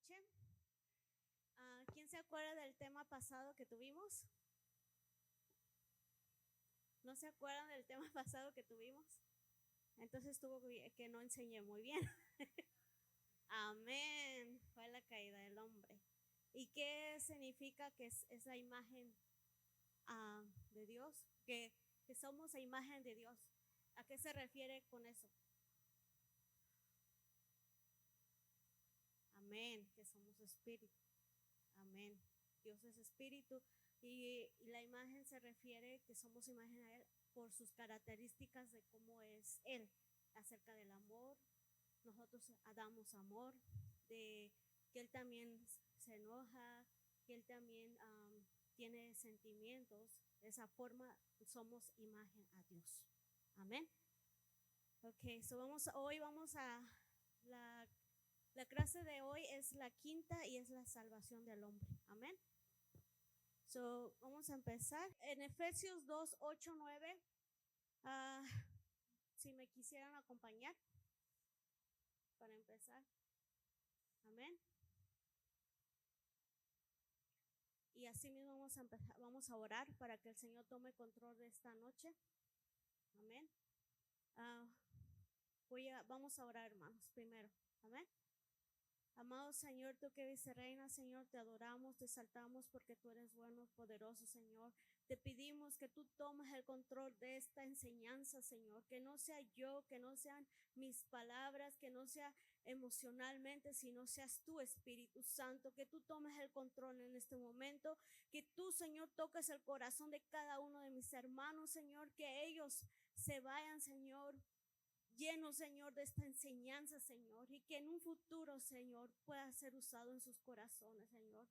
noche. ¿Quién se acuerda del tema pasado que tuvimos? ¿No se acuerdan del tema pasado que tuvimos? Entonces estuvo que no enseñé muy bien. Amén. Fue la caída del hombre. ¿Y qué significa que es la imagen de Dios? Que somos la imagen de Dios. ¿A qué se refiere con eso? Amén, que somos espíritu. Amén. Dios es espíritu y la imagen se refiere que somos imagen a Él por sus características de cómo es Él, acerca del amor. Nosotros damos amor, de que Él también se enoja, que Él también tiene sentimientos. De esa forma somos imagen a Dios. Amén. Ok, hoy vamos a la clase de hoy es la quinta y es la salvación del hombre. Amén. Vamos a empezar. En Efesios 2, 8, 9. Si me quisieran acompañar para empezar. Amén. Y así mismo vamos a orar para que el Señor tome control de esta noche. Amén. Vamos a orar, hermanos, primero. Amén. Amado Señor, tú que vives y reinas, Señor, te adoramos, te exaltamos porque tú eres bueno, poderoso, Señor. Te pedimos que tú tomes el control de esta enseñanza, Señor, que no sea yo, que no sean mis palabras, que no sea emocionalmente, sino seas tú, Espíritu Santo, que tú tomes el control en este momento, que tú, Señor, toques el corazón de cada uno de mis hermanos, Señor, que ellos se vayan, Señor, lleno, Señor, de esta enseñanza, Señor, y que en un futuro, Señor, pueda ser usado en sus corazones, Señor.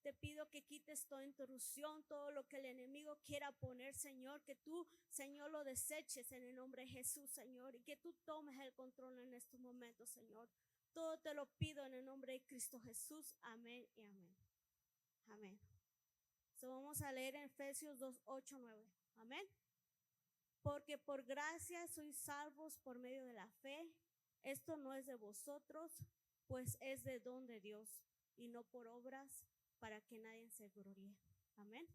Te pido que quites toda interrupción, todo lo que el enemigo quiera poner, Señor, que tú, Señor, lo deseches en el nombre de Jesús, Señor, y que tú tomes el control en estos momentos, Señor. Todo te lo pido en el nombre de Cristo Jesús. Amén y amén. Amén. Vamos a leer en Efesios 2, 8, 9. Amén. Porque por gracia sois salvos por medio de la fe. Esto no es de vosotros, pues es de don de Dios, y no por obras, para que nadie se gloríe. Amén.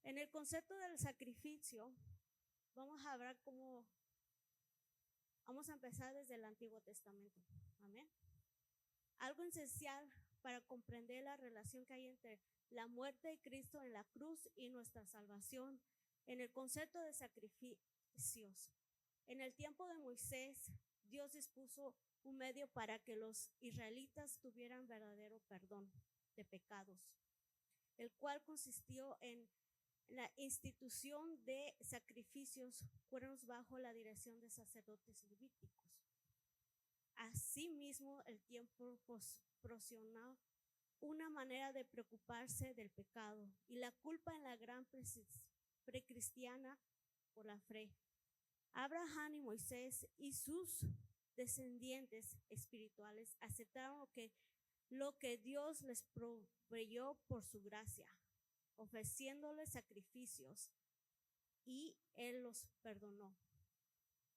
En el concepto del sacrificio, vamos a hablar vamos a empezar desde el Antiguo Testamento. Amén. Algo esencial para comprender la relación que hay entre la muerte de Cristo en la cruz y nuestra salvación. En el concepto de sacrificios, en el tiempo de Moisés, Dios dispuso un medio para que los israelitas tuvieran verdadero perdón de pecados, el cual consistió en la institución de sacrificios cuernos bajo la dirección de sacerdotes levíticos. Asimismo, el tiempo proporcionó una manera de preocuparse del pecado y la culpa en la gran precristiana por la fe. Abraham y Moisés y sus descendientes espirituales aceptaron lo que Dios les proveyó por su gracia, ofreciéndoles sacrificios, y Él los perdonó.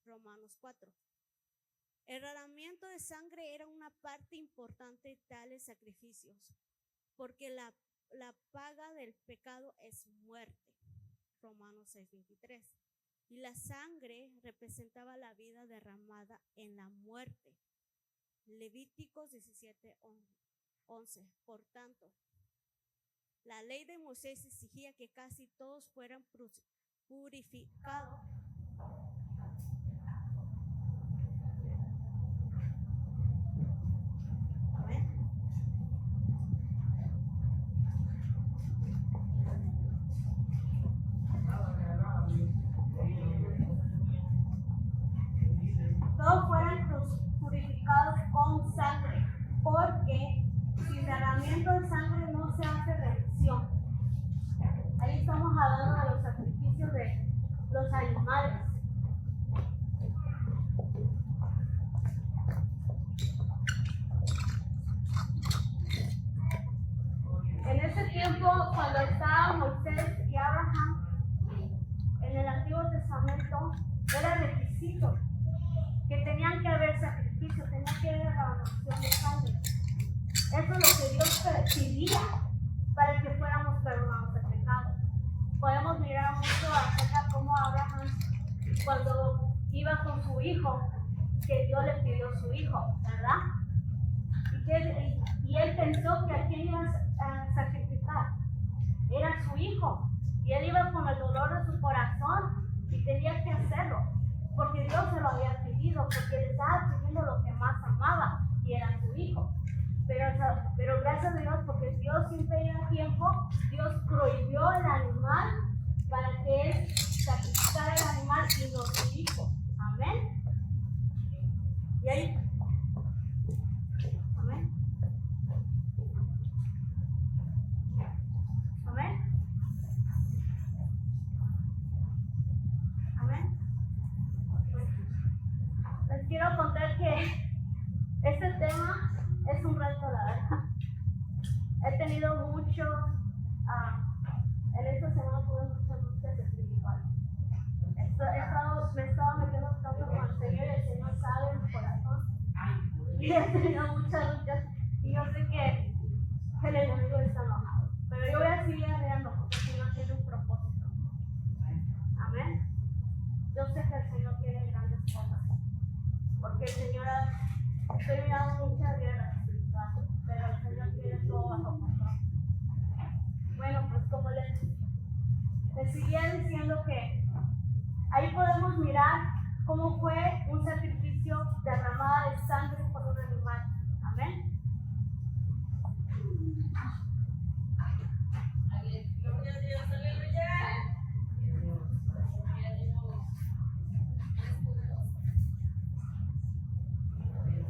Romanos 4. El derramamiento de sangre era una parte importante de tales sacrificios, porque la paga del pecado es muerte. Romanos 6:23. Y la sangre representaba la vida derramada en la muerte. Levíticos 17:11. Por tanto, la ley de Moisés exigía que casi todos fueran purificados. Todos fueran purificados con sangre, porque sin derramamiento de sangre no se hace remisión. Ahí estamos hablando de los sacrificios de los animales. En ese tiempo, cuando estaban Moisés y Abraham en el Antiguo Testamento, era requisito que tenían que haber sacrificios, tenía que haber la donación de sangre. Eso es lo que Dios pedía para que fuéramos perdonados del pecado. Podemos mirar mucho acerca de cómo Abraham, cuando iba con su hijo, que Dios le pidió su hijo, ¿verdad? Y él pensó que a quién iba a sacrificar. Era su hijo. Y él iba con el dolor de su corazón y tenía que hacerlo. Porque Dios se lo había pedido, porque le estaba pidiendo lo que más amaba, y era su hijo. Pero gracias a Dios, porque Dios siempre era tiempo, Dios prohibió el animal para que él sacrificara el animal y no su hijo. Amén. Y ahí. Amén. Amén. Amén. Les quiero contar que este tema es un reto, la verdad. He tenido muchos, en esta semana tuve muchas luchas espirituales. Me he estado metiendo tanto con el Señor, y el Señor sabe mi corazón. Y he tenido muchas luchas, y yo sé que el enemigo está enojado. Pero yo voy a seguir arreando, porque el Señor tiene un propósito. Amén. Yo sé que el Señor quiere grandes cosas, porque el Señor estoy mirando muchas guerras espirituales, pero el Señor tiene todo bajo control. Bueno, pues como les seguía diciendo, que ahí podemos mirar cómo fue un sacrificio derramada de sangre por un animal. Amén. Gloria a Dios, aleluya.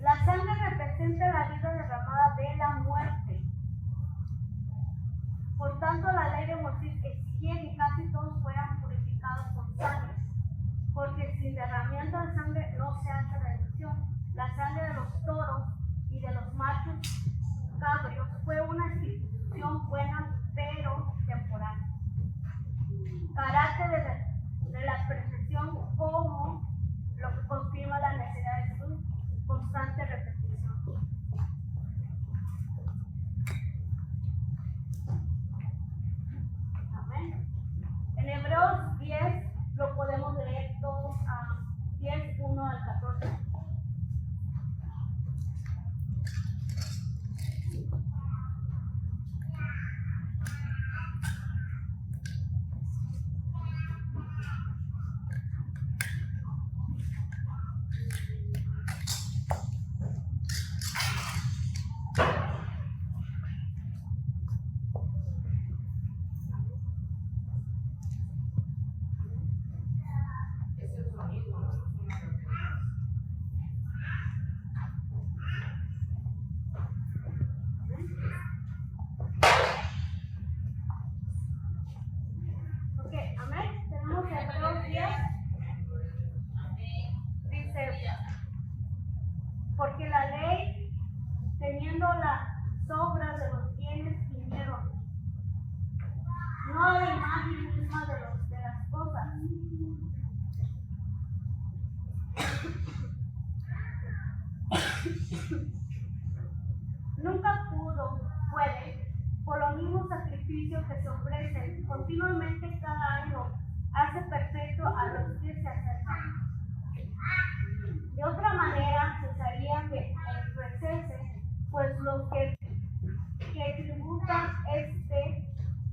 La sangre representa la vida derramada de la muerte. Por tanto, la ley de Moisés exigía que casi todos fueran purificados con sangre, porque sin derramamiento de sangre no se hace redención. La sangre de los toros y de los machos cabrios fue una institución buena, pero temporal. Carácter de la perfección, como lo que confirma la necesidad de su constante repetición. Amén. En Hebreos 10 lo podemos leer todos a 10, 1 al 14. Porque la ley, teniendo las obras de los bienes, vinieron, no a la imagen misma de las cosas. Nunca puede, por los mismos sacrificios que se ofrecen continuamente cada año, hace perfecto a los que se acercan. De otra manera, se sabía que ofrecerse, pues los que tributan este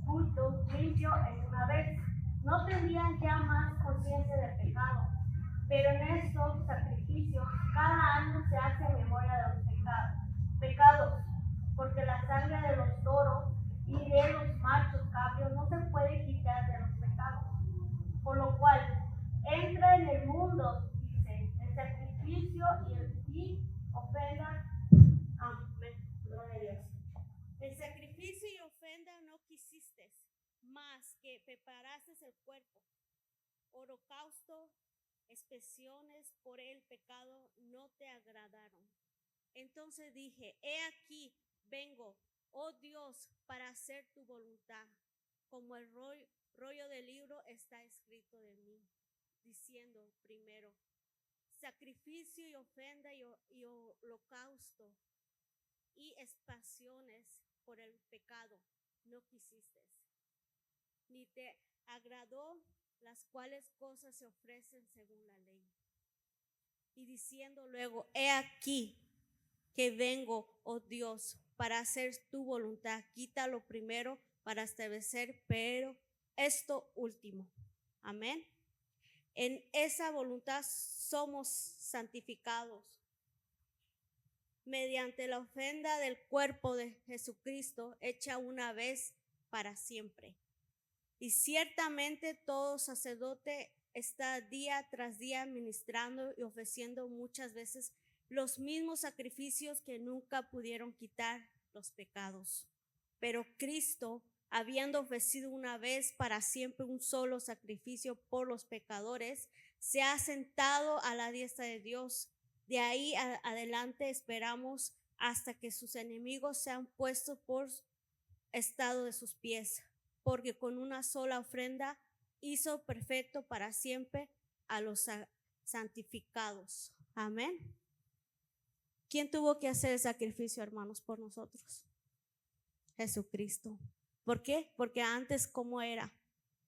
culto limpio en una vez, no tendrían ya más conciencia del pecado. Pero en estos sacrificios, cada año se hace memoria de los pecados, porque la sangre de los toros y de los machos cabrios no se puede quitar de los pecados. Por lo cual, entra en el mundo, dice, el sacrificio y ofrenda. Amén. Gloria a Dios. El sacrificio y ofrenda no quisiste, más que preparaste el cuerpo. Holocausto, expiaciones por el pecado no te agradaron. Entonces dije, he aquí, vengo, oh Dios, para hacer tu voluntad. Como el rollo del libro está escrito de mí, diciendo primero, sacrificio y ofrenda y holocausto y expiaciones por el pecado no quisiste, ni te agradó las cuales cosas se ofrecen según la ley. Y diciendo luego, he aquí que vengo, oh Dios, para hacer tu voluntad. Quita lo primero para establecer, pero esto último. Amén. En esa voluntad somos santificados mediante la ofrenda del cuerpo de Jesucristo, hecha una vez para siempre. Y ciertamente todo sacerdote está día tras día ministrando y ofreciendo muchas veces los mismos sacrificios que nunca pudieron quitar los pecados. Pero Cristo, habiendo ofrecido una vez para siempre un solo sacrificio por los pecadores, se ha sentado a la diestra de Dios. De ahí adelante esperamos hasta que sus enemigos sean puestos por estado de sus pies, porque con una sola ofrenda hizo perfecto para siempre a los santificados. Amén. ¿Quién tuvo que hacer el sacrificio, hermanos, por nosotros? Jesucristo. ¿Por qué? Porque antes, ¿cómo era?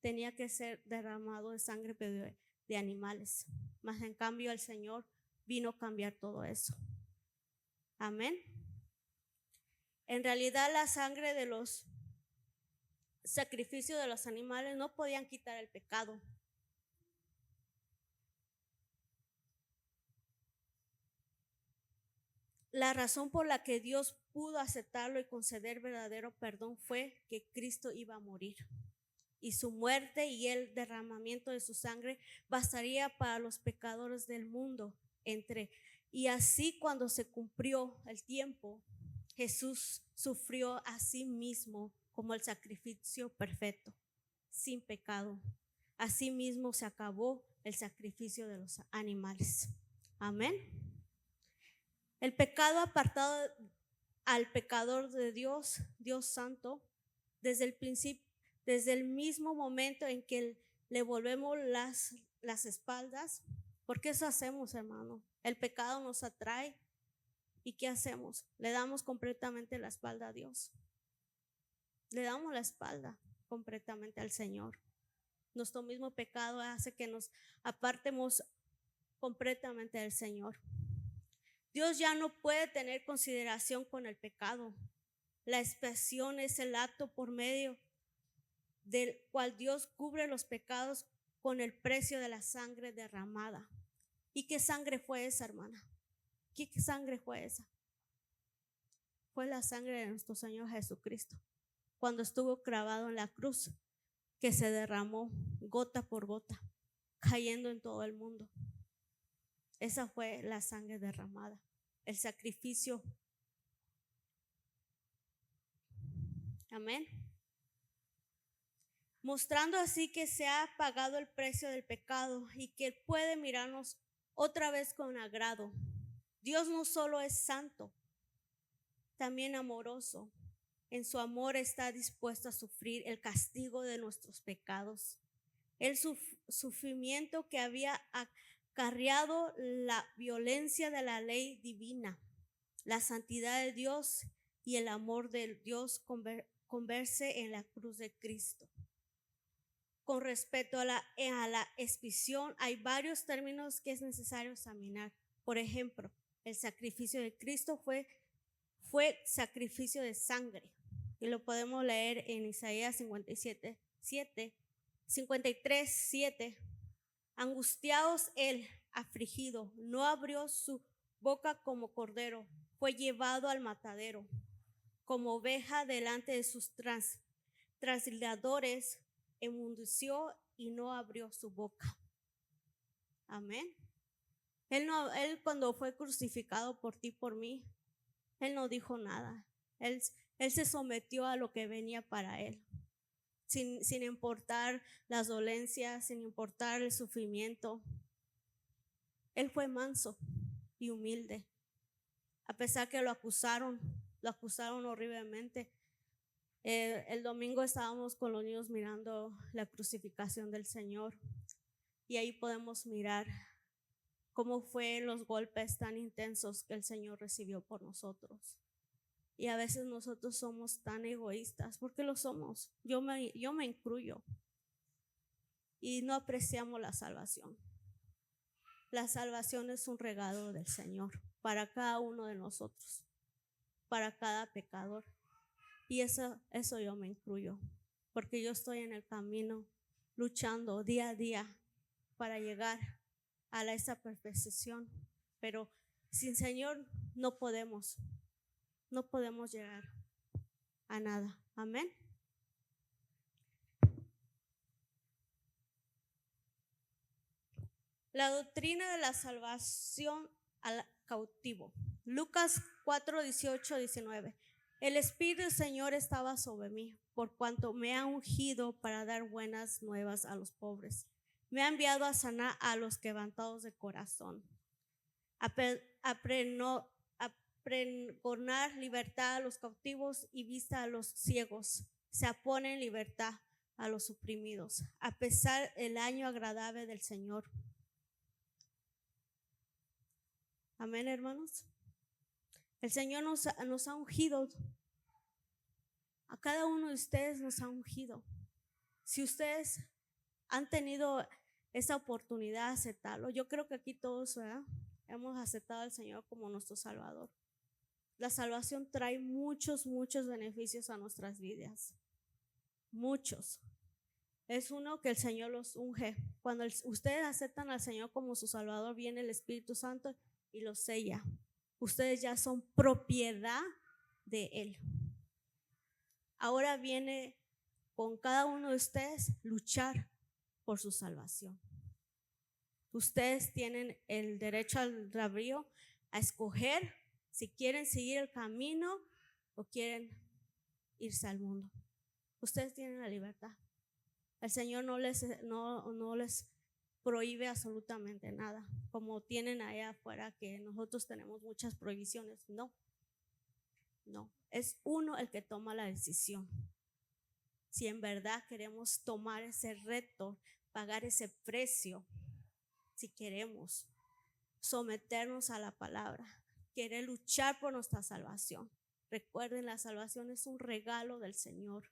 Tenía que ser derramado de sangre de animales. Mas en cambio el Señor vino a cambiar todo eso. Amén. En realidad la sangre de los sacrificios de los animales no podían quitar el pecado. La razón por la que Dios pudo aceptarlo y conceder verdadero perdón fue que Cristo iba a morir. Y su muerte y el derramamiento de su sangre bastaría para los pecadores del mundo. Y así cuando se cumplió el tiempo, Jesús sufrió a sí mismo como el sacrificio perfecto, sin pecado. Así mismo se acabó el sacrificio de los animales. Amén. El pecado apartado al pecador de Dios, Dios Santo, desde el principio, desde el mismo momento en que le volvemos las espaldas, porque eso hacemos, hermano. El pecado nos atrae. ¿Y qué hacemos? Le damos completamente la espalda a Dios. Le damos la espalda completamente al Señor. Nuestro mismo pecado hace que nos apartemos completamente del Señor. Dios ya no puede tener consideración con el pecado. La expiación es el acto por medio del cual Dios cubre los pecados con el precio de la sangre derramada. ¿Y qué sangre fue esa, hermana? ¿Qué sangre fue esa? Fue la sangre de nuestro Señor Jesucristo, cuando estuvo clavado en la cruz, que se derramó gota por gota, cayendo en todo el mundo. Esa fue la sangre derramada, el sacrificio. Amén. Mostrando así que se ha pagado el precio del pecado y que puede mirarnos otra vez con agrado. Dios no solo es santo, también amoroso. En su amor está dispuesto a sufrir el castigo de nuestros pecados. El sufrimiento que había acarreado la violencia de la ley divina, la santidad de Dios y el amor de Dios converse en la cruz de Cristo. Con respecto a la expiación, hay varios términos que es necesario examinar. Por ejemplo, el sacrificio de Cristo fue sacrificio de sangre. Y lo podemos leer en Isaías 53:7. Angustiados él, afligido, no abrió su boca como cordero, fue llevado al matadero. Como oveja delante de sus trasladadores, enmudeció y no abrió su boca. Amén. Él cuando fue crucificado por ti, por mí, él no dijo nada. Él se sometió a lo que venía para él, sin importar las dolencias, sin importar el sufrimiento. Él fue manso y humilde. A pesar que lo acusaron horriblemente. El domingo estábamos con los niños mirando la crucificación del Señor y ahí podemos mirar cómo fue los golpes tan intensos que el Señor recibió por nosotros. Y a veces nosotros somos tan egoístas, porque lo somos. Yo me incluyo. Y no apreciamos la salvación. La salvación es un regalo del Señor para cada uno de nosotros, para cada pecador. Y eso yo me incluyo, porque yo estoy en el camino luchando día a día para llegar a esa perfección. Pero sin Señor no podemos llegar a nada. Amén. La doctrina de la salvación al cautivo. Lucas 4, 18, 19. El Espíritu del Señor estaba sobre mí, por cuanto me ha ungido para dar buenas nuevas a los pobres. Me ha enviado a sanar a los quebrantados de corazón, a pregonar libertad a los cautivos y vista a los ciegos. Se pone en libertad a los oprimidos, a pesar el año agradable del Señor. Amén, hermanos. El Señor nos ha ungido. A cada uno de ustedes nos ha ungido. Si ustedes han tenido esa oportunidad de aceptarlo, yo creo que aquí todos, ¿verdad?, hemos aceptado al Señor como nuestro Salvador. La salvación trae muchos beneficios a nuestras vidas. Muchos. Es uno que el Señor los unge. Cuando ustedes aceptan al Señor como su Salvador, viene el Espíritu Santo y los sella. Ustedes ya son propiedad de Él. Ahora viene con cada uno de ustedes luchar por su salvación. Ustedes tienen el derecho al albedrío a escoger si quieren seguir el camino o quieren irse al mundo. Ustedes tienen la libertad. El Señor no les prohíbe absolutamente nada, como tienen allá afuera que nosotros tenemos muchas prohibiciones. No, es uno el que toma la decisión. Si en verdad queremos tomar ese reto, pagar ese precio, si queremos someternos a la palabra, querer luchar por nuestra salvación. Recuerden, la salvación es un regalo del Señor.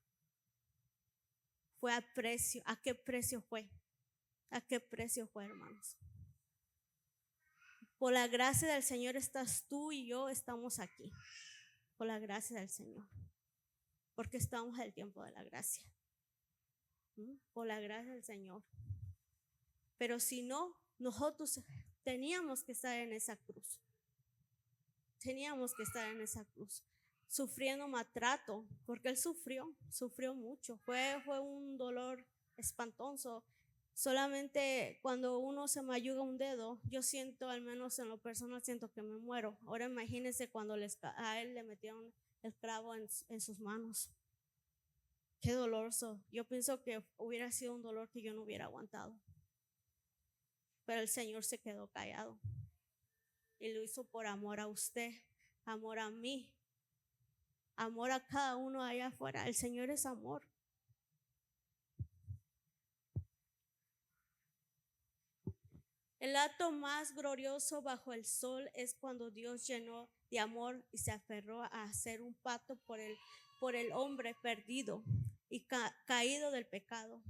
Fue a precio. ¿A qué precio fue? ¿A qué precio fue, hermanos? Por la gracia del Señor estás tú y yo, estamos aquí. Por la gracia del Señor. Porque estamos en el tiempo de la gracia. Por la gracia del Señor. Pero si no, nosotros teníamos que estar en esa cruz. Teníamos que estar en esa cruz, sufriendo maltrato, porque Él sufrió mucho. Fue un dolor espantoso. Solamente cuando uno se mayuga un dedo, yo siento, al menos en lo personal, siento que me muero. Ahora imagínense cuando a Él le metieron el clavo en sus manos. Qué doloroso. Yo pienso que hubiera sido un dolor que yo no hubiera aguantado. Pero el Señor se quedó callado. Y lo hizo por amor a usted, amor a mí, amor a cada uno allá afuera. El Señor es amor. El acto más glorioso bajo el sol es cuando Dios llenó de amor y se aferró a hacer un pacto por el hombre perdido y caído del pecado.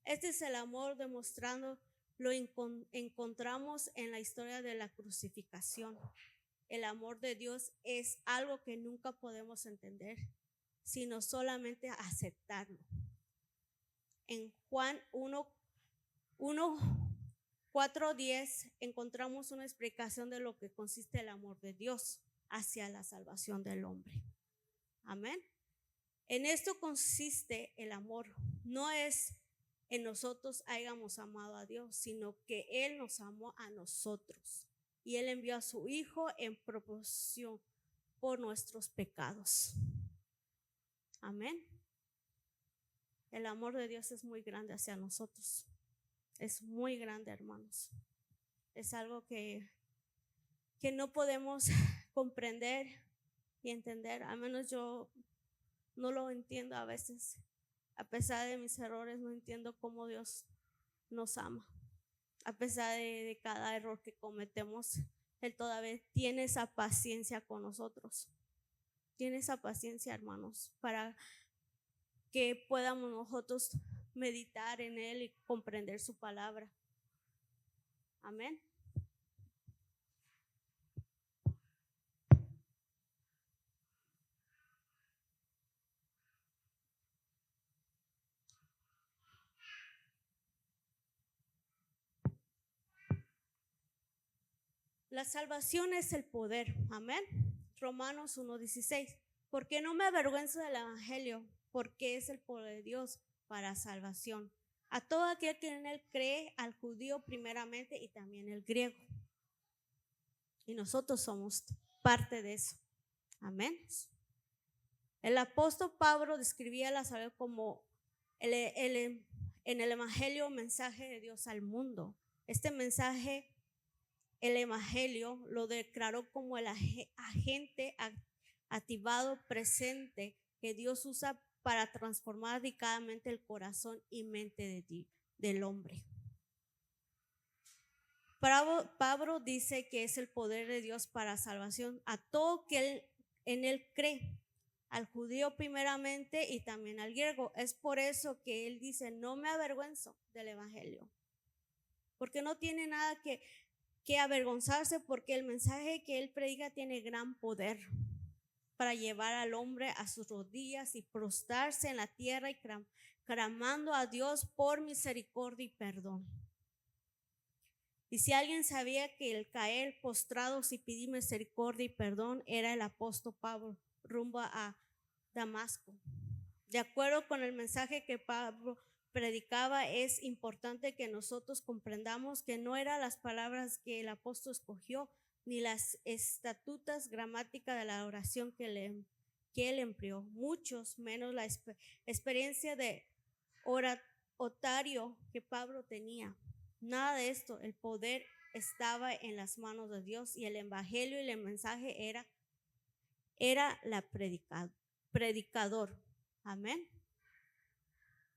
Este es el amor demostrando. Lo encontramos en la historia de la crucifixión. El amor de Dios es algo que nunca podemos entender, sino solamente aceptarlo. En Juan 4:10 encontramos una explicación de lo que consiste el amor de Dios hacia la salvación del hombre. Amén. En esto consiste el amor. No es en nosotros hayamos amado a Dios, sino que Él nos amó a nosotros. Y Él envió a su Hijo en proporción por nuestros pecados. Amén. El amor de Dios es muy grande hacia nosotros. Es muy grande, hermanos. Es algo que no podemos comprender y entender. Al menos yo no lo entiendo a veces. A pesar de mis errores, no entiendo cómo Dios nos ama. A pesar de cada error que cometemos, Él todavía tiene esa paciencia con nosotros. Tiene esa paciencia, hermanos, para que podamos nosotros meditar en Él y comprender su palabra. Amén. La salvación es el poder. Amén. Romanos 1:16. Porque no me avergüenzo del evangelio, porque es el poder de Dios para salvación a todo aquel que en él cree, al judío primeramente y también el griego. Y nosotros somos parte de eso. Amén. El apóstol Pablo describía la salvación como en el evangelio mensaje de Dios al mundo. Este mensaje, el evangelio, lo declaró como el agente activado presente que Dios usa para transformar radicalmente el corazón y mente del hombre. Pablo dice que es el poder de Dios para salvación a todo que en él cree, al judío primeramente y también al griego. Es por eso que él dice, no me avergüenzo del evangelio, porque no tiene nada que avergonzarse, porque el mensaje que él predica tiene gran poder para llevar al hombre a sus rodillas y prostrarse en la tierra y clamando a Dios por misericordia y perdón. Y si alguien sabía que el caer postrados y pedir misericordia y perdón era el apóstol Pablo rumbo a Damasco. De acuerdo con el mensaje que Pablo predicaba, es importante que nosotros comprendamos que no eran las palabras que el apóstol escogió, ni las estatutas gramáticas de la oración que él empleó, muchos menos la experiencia de oratorio que Pablo tenía. Nada de esto. El poder estaba en las manos de Dios y el evangelio y el mensaje era la predicador. Amén.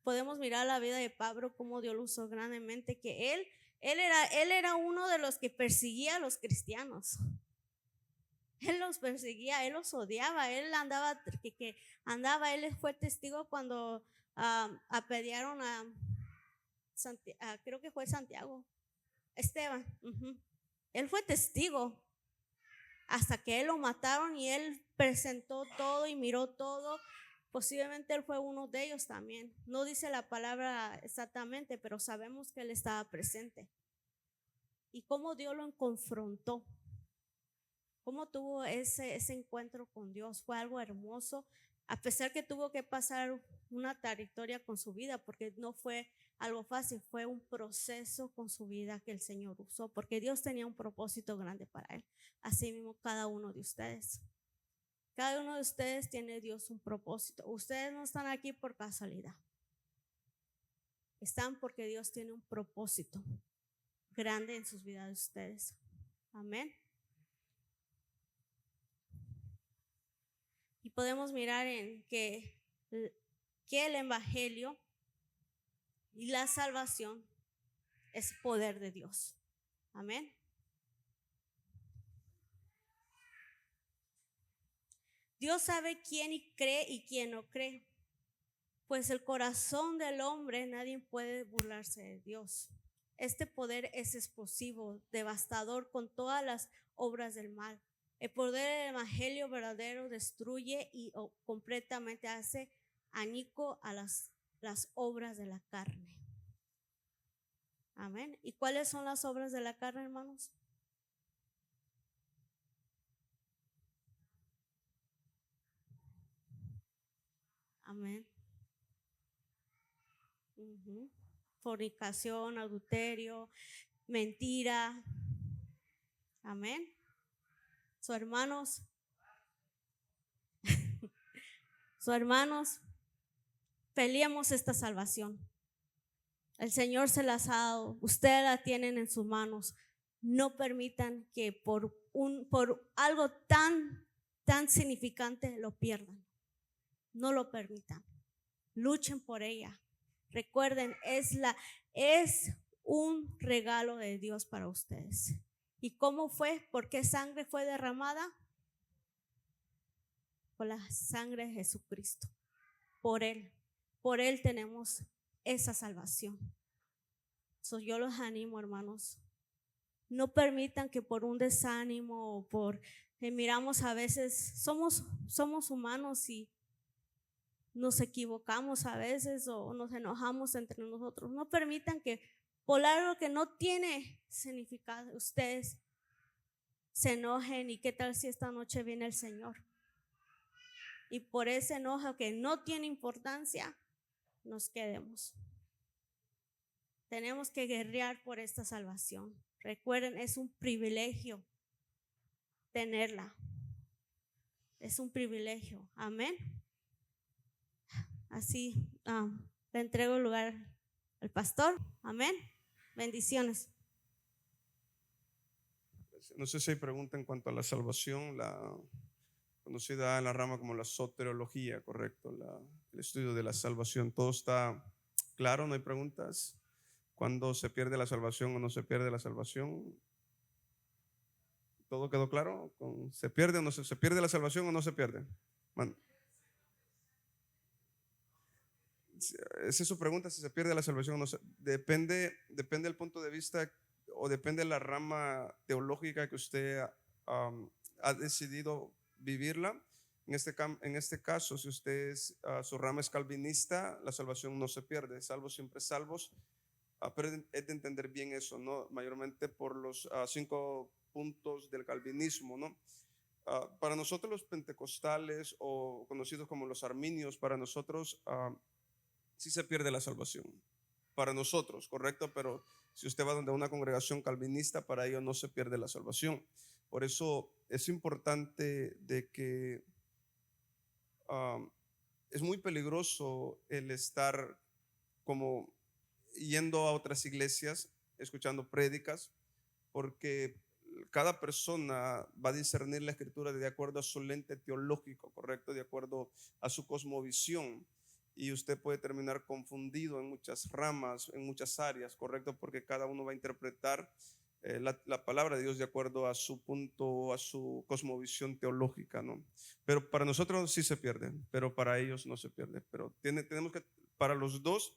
Podemos mirar la vida de Pablo, cómo Dios lo usó grandemente, que él era uno de los que perseguía a los cristianos. Él los perseguía, él los odiaba, él él fue testigo cuando apedrearon a creo que fue Santiago, Esteban. Él fue testigo hasta que él lo mataron y él presentó todo y miró todo. Posiblemente él fue uno de ellos también. No dice la palabra exactamente, pero sabemos que él estaba presente. Y cómo Dios lo confrontó, cómo tuvo ese encuentro con Dios. Fue algo hermoso, a pesar que tuvo que pasar una trayectoria con su vida, porque no fue algo fácil, fue un proceso con su vida que el Señor usó, porque Dios tenía un propósito grande para él. Así mismo cada uno de ustedes. Cada uno de ustedes tiene Dios un propósito. Ustedes no están aquí por casualidad. Están porque Dios tiene un propósito grande en sus vidas de ustedes. Amén. Y podemos mirar en que el evangelio y la salvación es poder de Dios. Amén. Dios sabe quién cree y quién no cree, pues el corazón del hombre nadie puede burlarse de Dios. Este poder es explosivo, devastador con todas las obras del mal. El poder del evangelio verdadero destruye y completamente hace añico a las obras de la carne. Amén. ¿Y cuáles son las obras de la carne, hermanos? Amén. Fornicación, adulterio, mentira. Amén. Hermanos, peleemos esta salvación. El Señor se las ha dado, ustedes la tienen en sus manos. No permitan que por algo tan significante lo pierdan. No lo permitan. Luchen por ella. Recuerden, es un regalo de Dios para ustedes. ¿Y cómo fue? ¿Por qué sangre fue derramada? con la sangre de Jesucristo. Por Él tenemos esa salvación. Yo los animo, hermanos. No permitan que por un desánimo o por miramos a veces, somos humanos y nos equivocamos a veces o nos enojamos entre nosotros. No permitan que por algo que no tiene significado ustedes se enojen. Y qué tal si esta noche viene el Señor y por ese enojo que no tiene importancia nos quedemos. Tenemos que guerrear por esta salvación. Recuerden, es un privilegio tenerla. Es un privilegio. Amén. Así le entrego el lugar al pastor. Amén. Bendiciones. No sé si hay pregunta en cuanto a la salvación, la conocida en la rama como la soteriología, correcto, el estudio de la salvación. Todo está claro, no hay preguntas. ¿Cuándo se pierde la salvación o no se pierde la salvación? ¿Todo quedó claro? ¿Se pierde o no se pierde la salvación o no se pierde? Man. Esa es su pregunta, si se pierde la salvación o no. Depende del punto de vista o depende de la rama teológica que usted ha decidido vivirla. En este caso, si usted su rama es calvinista, la salvación no se pierde. Salvos siempre salvos. Pero es de entender bien eso, ¿no? Mayormente por los 5 puntos del calvinismo, ¿no? Para nosotros los pentecostales o conocidos como los arminios, para nosotros sí se pierde la salvación. Para nosotros, correcto, pero si usted va donde una congregación calvinista, para ellos no se pierde la salvación. Por eso es importante de que es muy peligroso el estar como yendo a otras iglesias, escuchando prédicas, porque cada persona va a discernir la escritura de acuerdo a su lente teológico, correcto, de acuerdo a su cosmovisión, y usted puede terminar confundido en muchas ramas, en muchas áreas, correcto, porque cada uno va a interpretar la palabra de Dios de acuerdo a su punto, a su cosmovisión teológica, ¿no? Pero para nosotros sí se pierde, pero para ellos no se pierde. Pero tenemos que, para los dos,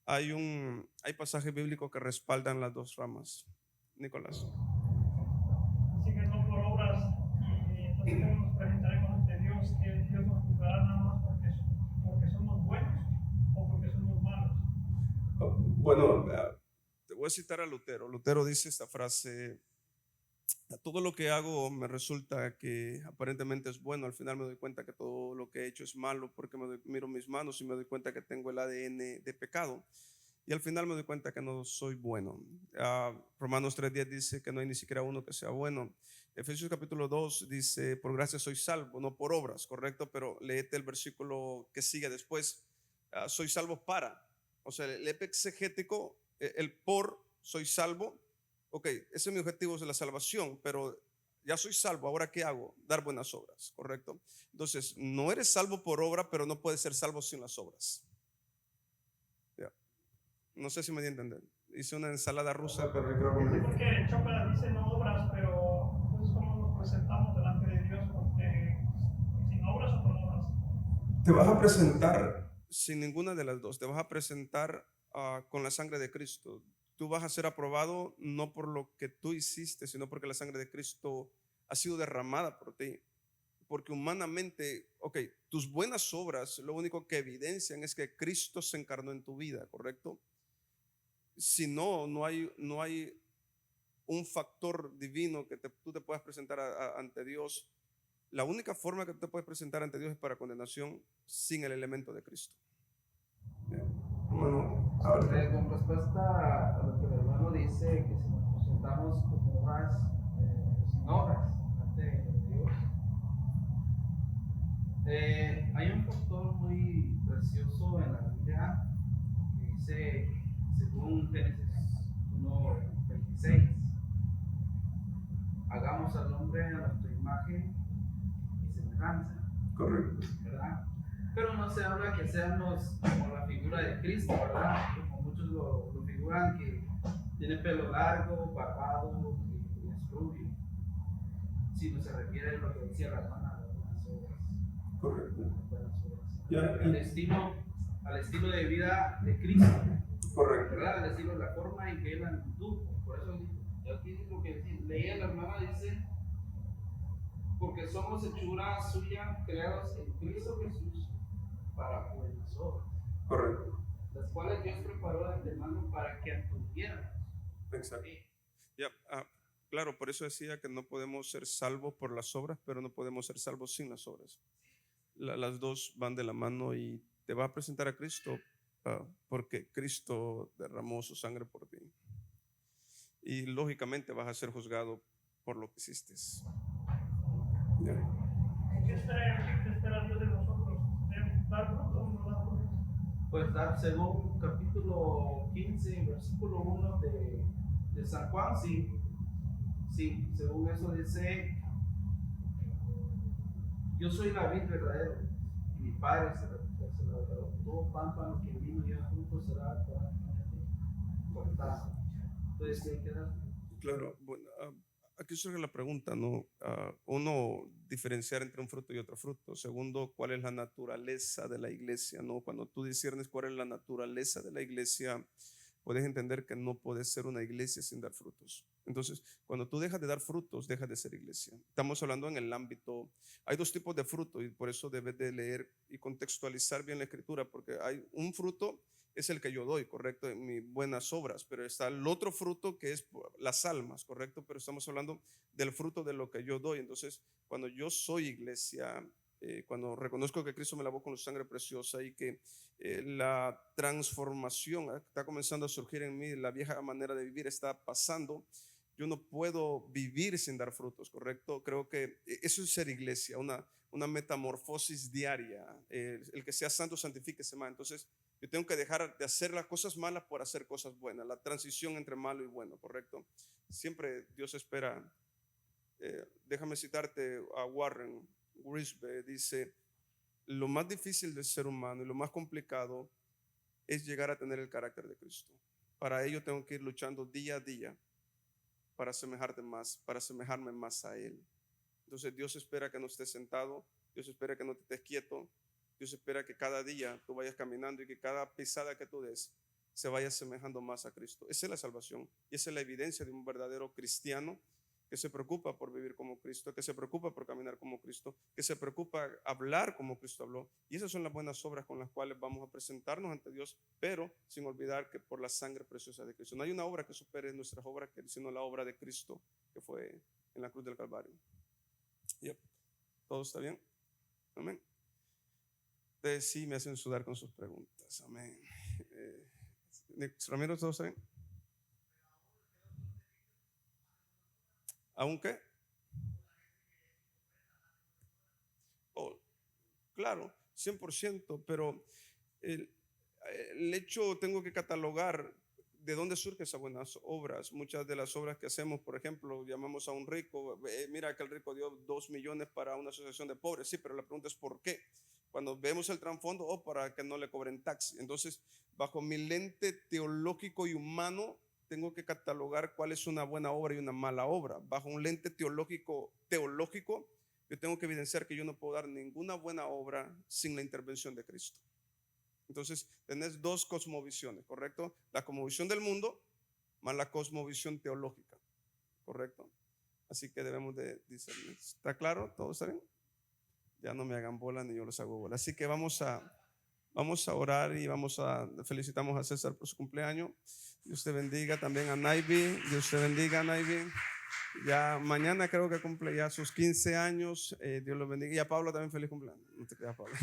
hay pasajes bíblicos que respaldan las dos ramas. Nicolás. Así que no por obras, y entonces nos presentaremos ante Dios, que Dios nos juzgará nada más porque somos buenos o porque somos malos. Bueno, te voy a citar a Lutero. Lutero dice esta frase: todo lo que hago me resulta que aparentemente es bueno, al final me doy cuenta que todo lo que he hecho es malo, porque miro mis manos y me doy cuenta que tengo el ADN de pecado, y al final me doy cuenta que no soy bueno. Romanos 3:10 dice que no hay ni siquiera uno que sea bueno. Efesios capítulo 2 dice: por gracia soy salvo, no por obras, correcto, pero léete el versículo que sigue después. Soy salvo para, o sea, el exegético, el por soy salvo. Ok, ese es mi objetivo, es la salvación, pero ya soy salvo, ¿ahora qué hago? Dar buenas obras, ¿correcto? Entonces, no eres salvo por obra, pero no puedes ser salvo sin las obras. ¿Ya? No sé si me di a entender. Hice una ensalada rusa, pero yo creo que Sí, porque Chocolate dice no obras, pero entonces ¿cómo nos presentamos delante de Dios? Porque sin obras o con obras. Te vas a presentar sin ninguna de las dos. Te vas a presentar con la sangre de Cristo. Tú vas a ser aprobado no por lo que tú hiciste, sino porque la sangre de Cristo ha sido derramada por ti. Porque humanamente, ok, tus buenas obras lo único que evidencian es que Cristo se encarnó en tu vida, ¿correcto? Si no, no hay un factor divino que tú te puedas presentar ante Dios. La única forma que tú te puedes presentar ante Dios es para condenación sin el elemento de Cristo. Bueno, con respuesta a lo que el hermano dice, que si nos presentamos como obras, sin obras ante Dios, hay un factor muy precioso en la Biblia que dice, según Génesis 1:26, hagamos al hombre a nuestra imagen y semejanza. Correcto. ¿Verdad? Pero no se habla que seamos como la figura de Cristo, ¿verdad? Como muchos lo figuran, que tiene pelo largo, barbado, que es rubio. Si no se refiere a lo que decía la hermana de las obras. Correcto. buenas obras. Ya, Al estilo de vida de Cristo, correcto. ¿verdad? Al estilo, la forma en que Él anduvo. Por eso yo aquí lo que leía la hermana dice, porque somos hechura suya, creados en Cristo Jesús para buenas obras, Correcto. las cuales Dios preparó de antemano para que anduviéramos. Exacto. Ya, claro, por eso decía que no podemos ser salvos por las obras, pero no podemos ser salvos sin las obras. Las dos van de la mano y te va a presentar a Cristo porque Cristo derramó su sangre por ti. Y lógicamente vas a ser juzgado por lo que hiciste. Ya. ¿Qué espera Dios de nosotros? ¿Dar fruto o no dar fruto? Pues según capítulo 15, versículo 1 de San Juan, sí, según eso dice, yo soy la vid verdadera y mi padre es el labrador. Todo pámpano que vino y da fruto será cortado. Entonces, ¿qué hay que dar? Claro, bueno, aquí surge la pregunta, ¿no? Uno, diferenciar entre un fruto y otro fruto. Segundo, ¿cuál es la naturaleza de la iglesia, no? Cuando tú discernes cuál es la naturaleza de la iglesia, puedes entender que no puedes ser una iglesia sin dar frutos. Entonces, cuando tú dejas de dar frutos, dejas de ser iglesia. Estamos hablando en el ámbito, hay dos tipos de fruto y por eso debes de leer y contextualizar bien la escritura, porque hay un fruto es el que yo doy, correcto, en mis buenas obras, pero está el otro fruto que es las almas, correcto, pero estamos hablando del fruto de lo que yo doy. Entonces, cuando yo soy iglesia, cuando reconozco que Cristo me lavó con su sangre preciosa y que la transformación está comenzando a surgir en mí, la vieja manera de vivir está pasando, yo no puedo vivir sin dar frutos, correcto. Creo que eso es ser iglesia, una metamorfosis diaria. El que sea santo, santifíquese más. Entonces, yo tengo que dejar de hacer las cosas malas por hacer cosas buenas, la transición entre malo y bueno, correcto. Siempre Dios espera. Déjame citarte a Warren Wiersbe, dice, lo más difícil del ser humano y lo más complicado es llegar a tener el carácter de Cristo. Para ello tengo que ir luchando día a día para asemejarme más a Él. Entonces Dios espera que no estés sentado, Dios espera que no te estés quieto, Dios espera que cada día tú vayas caminando y que cada pisada que tú des se vaya asemejando más a Cristo. Esa es la salvación y esa es la evidencia de un verdadero cristiano que se preocupa por vivir como Cristo, que se preocupa por caminar como Cristo, que se preocupa hablar como Cristo habló. Y esas son las buenas obras con las cuales vamos a presentarnos ante Dios, pero sin olvidar que por la sangre preciosa de Cristo. No hay una obra que supere nuestras obras, sino la obra de Cristo que fue en la cruz del Calvario. Yep. ¿Todo está bien? Amén. Ustedes sí me hacen sudar con sus preguntas. Amén. Ramiro, ¿todo está bien? ¿Aún qué? Oh, claro, 100%, pero el hecho, tengo que catalogar de dónde surgen esas buenas obras. Muchas de las obras que hacemos, por ejemplo, llamamos a un rico, mira que el rico dio 2 millones para una asociación de pobres, sí, pero la pregunta es ¿por qué? Cuando vemos el trasfondo, para que no le cobren taxi. Entonces, bajo mi lente teológico y humano, tengo que catalogar cuál es una buena obra y una mala obra. Bajo un lente teológico, yo tengo que evidenciar que yo no puedo dar ninguna buena obra sin la intervención de Cristo. Entonces, tenés dos cosmovisiones, ¿correcto? La cosmovisión del mundo más la cosmovisión teológica, ¿correcto? Así que debemos de discernir. ¿Está claro? ¿Todo está bien? Ya no me hagan bola ni yo los hago bola. Así que vamos a orar y felicitamos a César por su cumpleaños. Dios te bendiga también a Naivi. Dios te bendiga, Naivi. Ya mañana creo que cumple ya sus 15 años. Dios lo bendiga. Y a Pablo también feliz cumpleaños. No te creas, Pablo.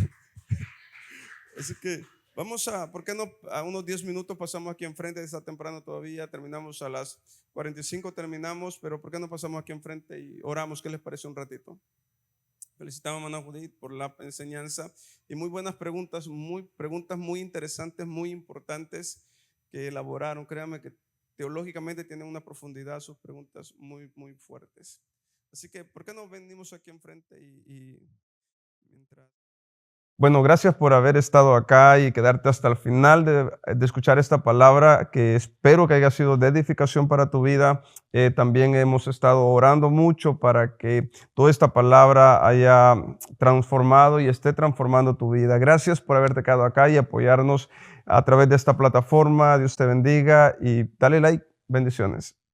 Así que ¿por qué no a unos 10 minutos pasamos aquí enfrente? Está temprano todavía, terminamos a las 45, terminamos, pero ¿por qué no pasamos aquí enfrente y oramos? ¿Qué les parece un ratito? Felicitamos a Mana Judith por la enseñanza y muy buenas preguntas muy interesantes, muy importantes que elaboraron. Créanme que teológicamente tienen una profundidad sus preguntas muy, muy fuertes. Así que, ¿por qué no venimos aquí enfrente y mientras... Bueno, gracias por haber estado acá y quedarte hasta el final de escuchar esta palabra, que espero que haya sido de edificación para tu vida. También hemos estado orando mucho para que toda esta palabra haya transformado y esté transformando tu vida. Gracias por haberte quedado acá y apoyarnos a través de esta plataforma. Dios te bendiga y dale like. Bendiciones.